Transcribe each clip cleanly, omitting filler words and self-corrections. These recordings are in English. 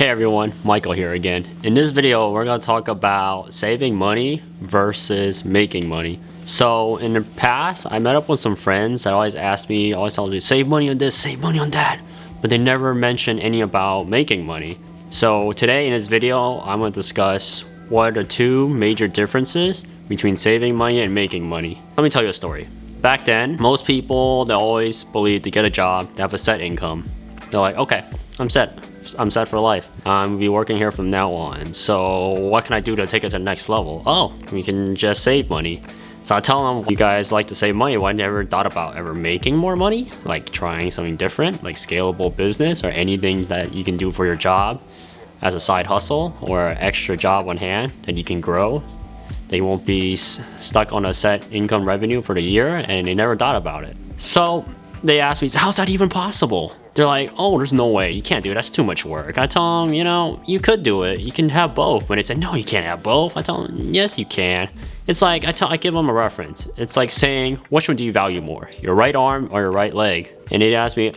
Hey everyone, Michael here again. In this video, we're going to talk about saving money versus making money. So in the past, I met up with some friends that always tell me, save money on this, save money on that. But they never mention any about making money. So today in this video, I'm going to discuss what are the two major differences between saving money and making money. Let me tell you a story. Back then, most people, they always believe to get a job, they have a set income. They're like, okay, I'm set for life. I'm gonna be working here from now on. So what can I do to take it to the next level? Oh, we can just save money. So I tell them, you guys like to save money. Well, I never thought about ever making more money, like trying something different, like scalable business or anything that you can do for your job as a side hustle or extra job on hand that you can grow. They won't be stuck on a set income revenue for the year, and they never thought about it. So they asked me, how's that even possible? They're like, oh, there's no way. You can't do it. That's too much work. I tell them, you could do it. You can have both. When they say, no, you can't have both. I tell them, yes, you can. It's like, I give them a reference. It's like saying, which one do you value more? Your right arm or your right leg? And they'd ask me,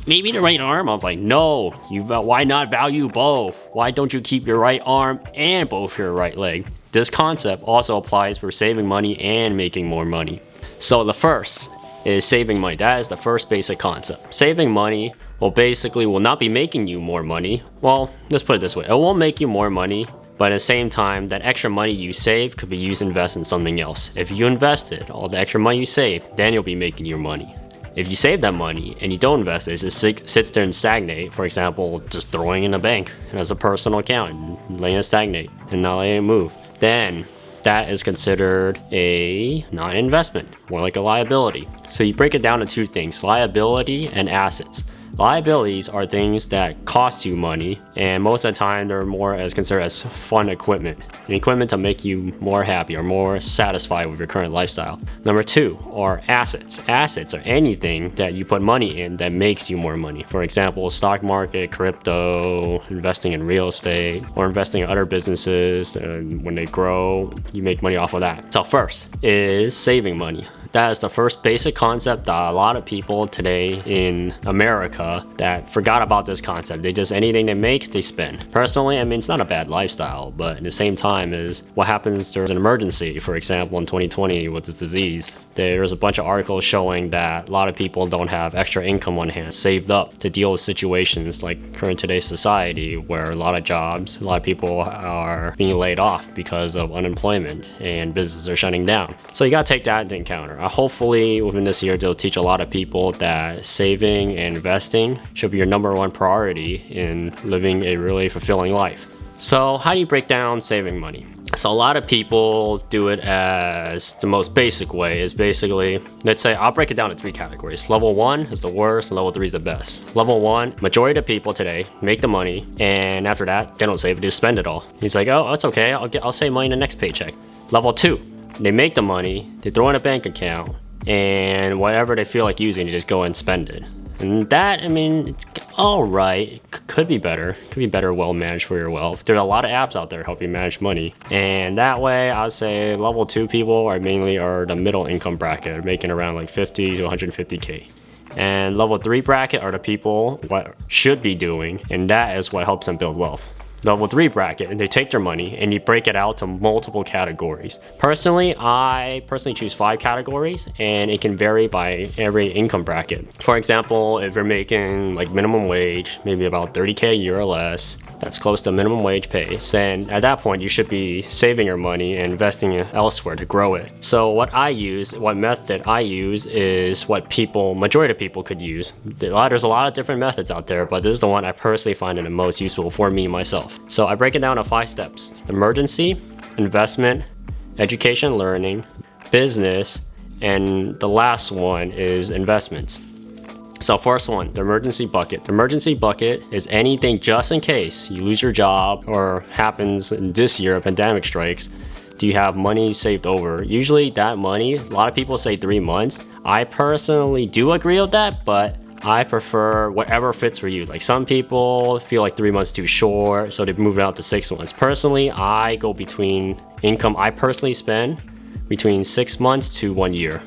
maybe the right arm. I'm like, no, why not value both? Why don't you keep your right arm and both your right leg? This concept also applies for saving money and making more money. So the first is saving money. That is the first basic concept. Saving money will not be making you more money. Well, let's put it this way. It won't make you more money, but at the same time, that extra money you save could be used to invest in something else. If you invested all the extra money you save, then you'll be making your money. If you save that money and you don't invest it, it just sits there and stagnate. For example, just throwing in a bank as a personal account and letting it stagnate and not letting it move. Then that is considered a non-investment, more like a liability. So you break it down to two things, liability and assets. Liabilities are things that cost you money, and most of the time they're more as considered as fun equipment. An equipment to make you more happy or more satisfied with your current lifestyle. Number two are assets. Assets are anything that you put money in that makes you more money. For example, stock market, crypto, investing in real estate, or investing in other businesses. When they grow, you make money off of that. So first is saving money. That is the first basic concept that a lot of people today in America that forgot about this concept. Anything they make, they spend. Personally, it's not a bad lifestyle, but at the same time is what happens during an emergency. For example, in 2020 with this disease, there's a bunch of articles showing that a lot of people don't have extra income on hand, saved up to deal with situations like current today's society where a lot of people are being laid off because of unemployment and businesses are shutting down. So you gotta take that into account. Hopefully within this year, they'll teach a lot of people that saving and investing should be your number one priority in living a really fulfilling life. So how do you break down saving money? So a lot of people do it as the most basic way is basically, let's say I'll break it down to three categories. Level 1 is the worst and level 3 is the best. Level 1, majority of people today make the money and after that, they don't save it, they just spend it all. He's like, oh, that's okay, I'll save money in the next paycheck. Level 2, they make the money, they throw in a bank account, and whatever they feel like using, they just go and spend it. And that, it's all right. Could be better. Could be better well managed for your wealth. There's a lot of apps out there helping manage money. And that way, I'd say level 2 people are the middle income bracket, making around like 50 to 150K. And level 3 bracket are the people what should be doing, and that is what helps them build wealth. Level 3 bracket, and they take their money and you break it out to multiple categories. I personally choose 5 categories, and it can vary by every income bracket. For example, if you're making like minimum wage, maybe about 30K a year or less, that's close to minimum wage pay, then at that point you should be saving your money and investing it elsewhere to grow it. So what method I use is what majority of people could use. There's a lot of different methods out there, but this is the one I personally find the most useful for me myself. So I break it down to 5 steps: emergency, investment, education, learning, business, and the last one is investments. So first one, the emergency bucket. The emergency bucket is anything just in case you lose your job or happens in this year, a pandemic strikes. Do you have money saved over? Usually that money, a lot of people say 3 months. I personally do agree with that, but I prefer whatever fits for you. Like some people feel like 3 months too short, so they move it out to 6 months. Personally, I go between income I personally spend between 6 months to 1 year.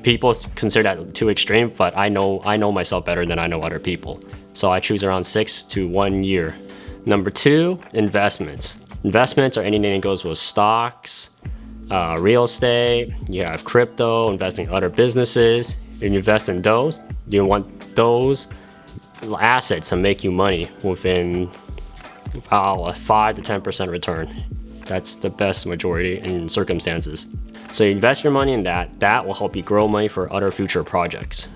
People consider that too extreme, but I know myself better than I know other people. So I choose around 6 to 1 year. Number 2, investments. Investments are anything that goes with stocks, real estate, you have crypto, investing in other businesses. If you invest in those, you want those assets to make you money within a 5 to 10% return. That's the best majority in circumstances. So you invest your money in that will help you grow money for other future projects.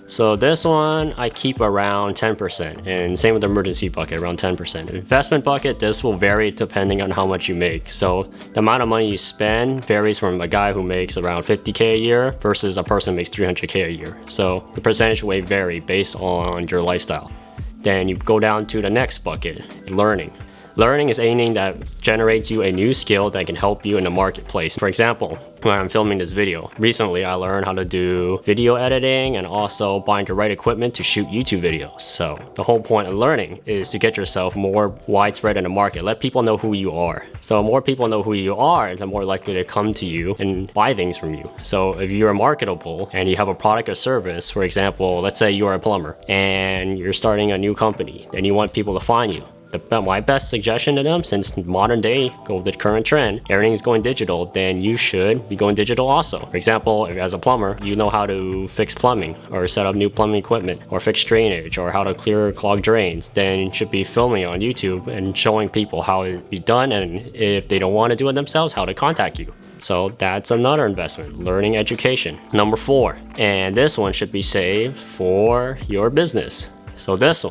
So this one I keep around 10%, and same with the emergency bucket, around 10%. Investment bucket, this will vary depending on how much you make. So the amount of money you spend varies from a guy who makes around 50K a year versus a person who makes 300K a year. So the percentage will vary based on your lifestyle. Then you go down to the next bucket, learning. Learning is anything that generates you a new skill that can help you in the marketplace. For example, when I'm filming this video, recently I learned how to do video editing and also buying the right equipment to shoot YouTube videos. So the whole point of learning is to get yourself more widespread in the market. Let people know who you are. So the more people know who you are, the more likely to come to you and buy things from you. So if you're marketable and you have a product or service, for example, let's say you're a plumber and you're starting a new company and you want people to find you. My best suggestion to them, since modern day, go with the current trend, everything's going digital, then you should be going digital also. For example, if as a plumber, you know how to fix plumbing or set up new plumbing equipment or fix drainage or how to clear clogged drains, then you should be filming on YouTube and showing people how it be done, and if they don't want to do it themselves, how to contact you. So that's another investment, learning education. Number 4, and this one should be saved for your business. So this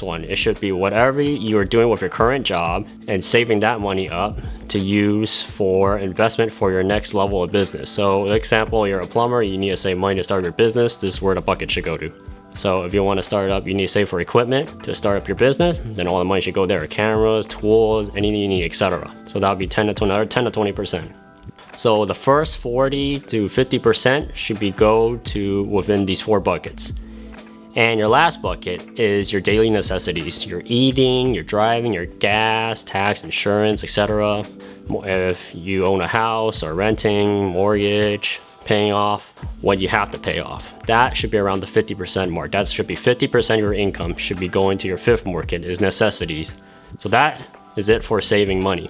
one, it should be whatever you're doing with your current job and saving that money up to use for investment for your next level of business. So, for example, you're a plumber, you need to save money to start your business. This is where the bucket should go to. So if you want to start up, you need to save for equipment to start up your business, then all the money should go there. Cameras, tools, anything you need, etc. So that would be 10 to 20%. So the first 40 to 50% should be go to within these 4 buckets. And your last bucket is your daily necessities, your eating, your driving, your gas, tax, insurance, etc. If you own a house or renting, mortgage, paying off what you have to pay off. That should be around the 50% mark. That should be 50% of your income should be going to your 5th bucket is necessities. So that is it for saving money.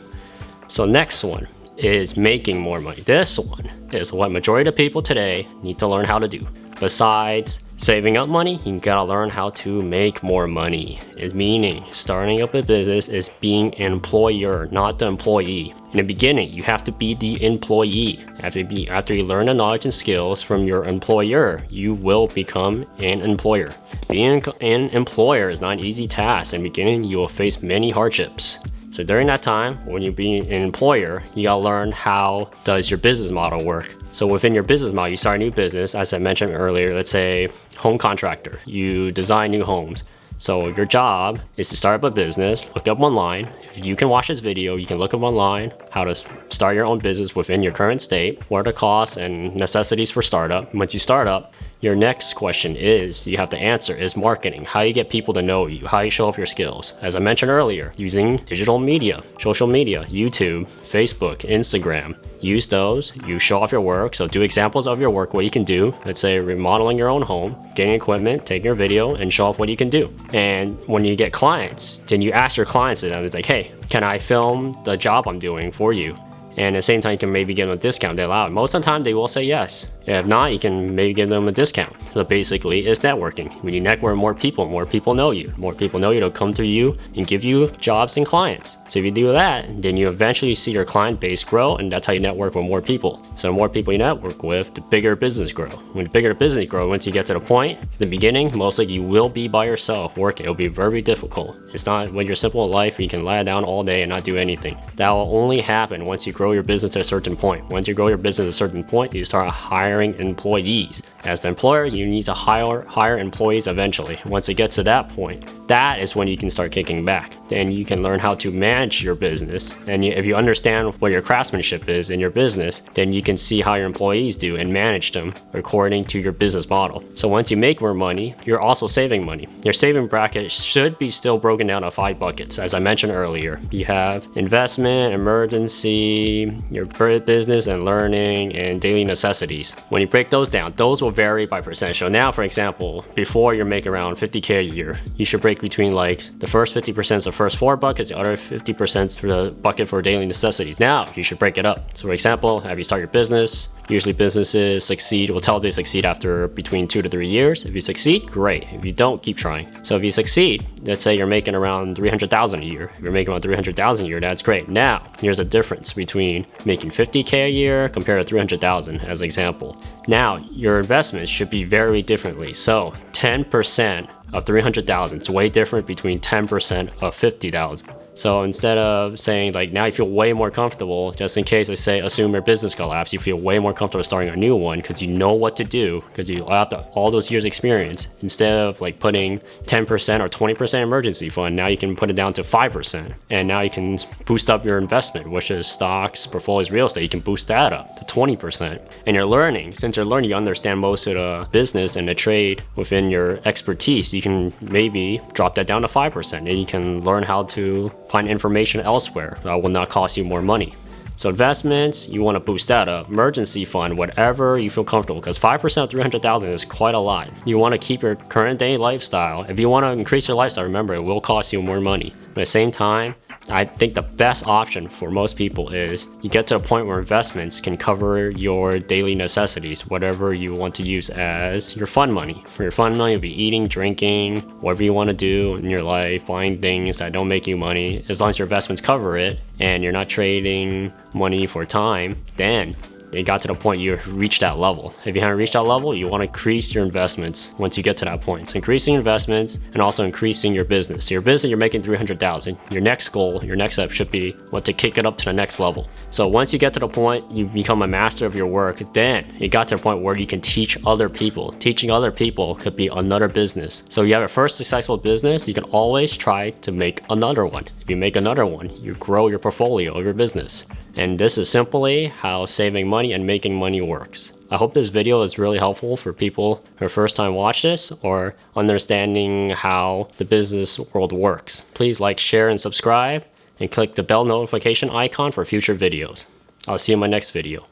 So next one is making more money. This one is what majority of people today need to learn how to do. Besides saving up money, you gotta learn how to make more money. It's meaning starting up a business is being an employer, not the employee. In the beginning, you have to be the employee. After you learn the knowledge and skills from your employer, you will become an employer. Being an employer is not an easy task. In the beginning, you will face many hardships. So during that time, when you're being an employer, you gotta learn how does your business model work. So within your business model, you start a new business, as I mentioned earlier, let's say home contractor, you design new homes. So your job is to start up a business, look up online. If you can watch this video, you can look up online how to start your own business within your current state, what are the costs and necessities for startup. Once you start up, your next question is, you have to answer, is marketing. How you get people to know you, how you show off your skills. As I mentioned earlier, using digital media, social media, YouTube, Facebook, Instagram. Use those, you show off your work. So do examples of your work, what you can do. Let's say remodeling your own home, getting equipment, taking your video and show off what you can do. And when you get clients, then you ask your clients, and it's like, hey, can I film the job I'm doing for you? And at the same time, you can maybe give them a discount. They allow it. Most of the time, they will say yes. If not, you can maybe give them a discount. So basically, it's networking. When you network with more people know you. More people know you, they'll come to you and give you jobs and clients. So if you do that, then you eventually see your client base grow, and that's how you network with more people. So the more people you network with, the bigger business grow. When the bigger business grow, once you get to the point, at the beginning, mostly you will be by yourself working. It'll be very difficult. It's not when you're simple in life, you can lie down all day and not do anything. That will only happen once you grow your business to a certain point. Once you grow your business to a certain point, you start hiring employees. As the employer, you need to hire employees eventually. Once it gets to that point, that is when you can start kicking back. Then you can learn how to manage your business. And if you understand what your craftsmanship is in your business, then you can see how your employees do and manage them according to your business model. So once you make more money, you're also saving money. Your saving bracket should be still broken down to 5 buckets. As I mentioned earlier, you have investment, emergency, monthly, your business and learning, and daily necessities. When you break those down, those will vary by percentage. So now, for example, before you're making around $50K a year, you should break between like the first 50% is the first 4 buckets, the other 50% for the bucket for daily necessities. Now you should break it up. So for example, have you start your business? Usually businesses succeed, will tell they succeed after between 2 to 3 years. If you succeed, great. If you don't, keep trying. So if you succeed, let's say you're making around $300,000 a year. If you're making around $300,000 a year, that's great. Now, here's a difference between making $50K a year compared to $300,000 as an example. Now, your investments should be very differently. So 10% of $300,000 is way different between 10% of $50,000. So instead of saying like now you feel way more comfortable, just in case I say assume your business collapse, you feel way more comfortable starting a new one because you know what to do because you have all those years experience. Instead of like putting 10% or 20% emergency fund, now you can put it down to 5%. And now you can boost up your investment, which is stocks, portfolios, real estate. You can boost that up to 20%. And you're learning. Since you're learning, you understand most of the business and the trade within your expertise. You can maybe drop that down to 5%, and you can learn how to find information elsewhere that will not cost you more money. So investments, you want to boost that up. Emergency fund, whatever you feel comfortable, because 5% of 300,000 is quite a lot. You want to keep your current day lifestyle. If you want to increase your lifestyle, remember it will cost you more money. But at the same time, I think the best option for most people is you get to a point where investments can cover your daily necessities, whatever you want to use as your fun money. For your fun money, you'll be eating, drinking, whatever you want to do in your life, buying things that don't make you money. As long as your investments cover it and you're not trading money for time, then it got to the point you reached that level. If you haven't reached that level, you want to increase your investments once you get to that point. So increasing investments and also increasing your business. So your business, you're making $300,000. Your next goal, your next step should be what to kick it up to the next level. So once you get to the point, you become a master of your work, then it got to a point where you can teach other people. Teaching other people could be another business. So you have a first successful business, you can always try to make another one. If you make another one, you grow your portfolio of your business. And this is simply how saving money and making money works. I hope this video is really helpful for people who first time watch this or understanding how the business world works. Please like, share, and subscribe, and click the bell notification icon for future videos. I'll see you in my next video.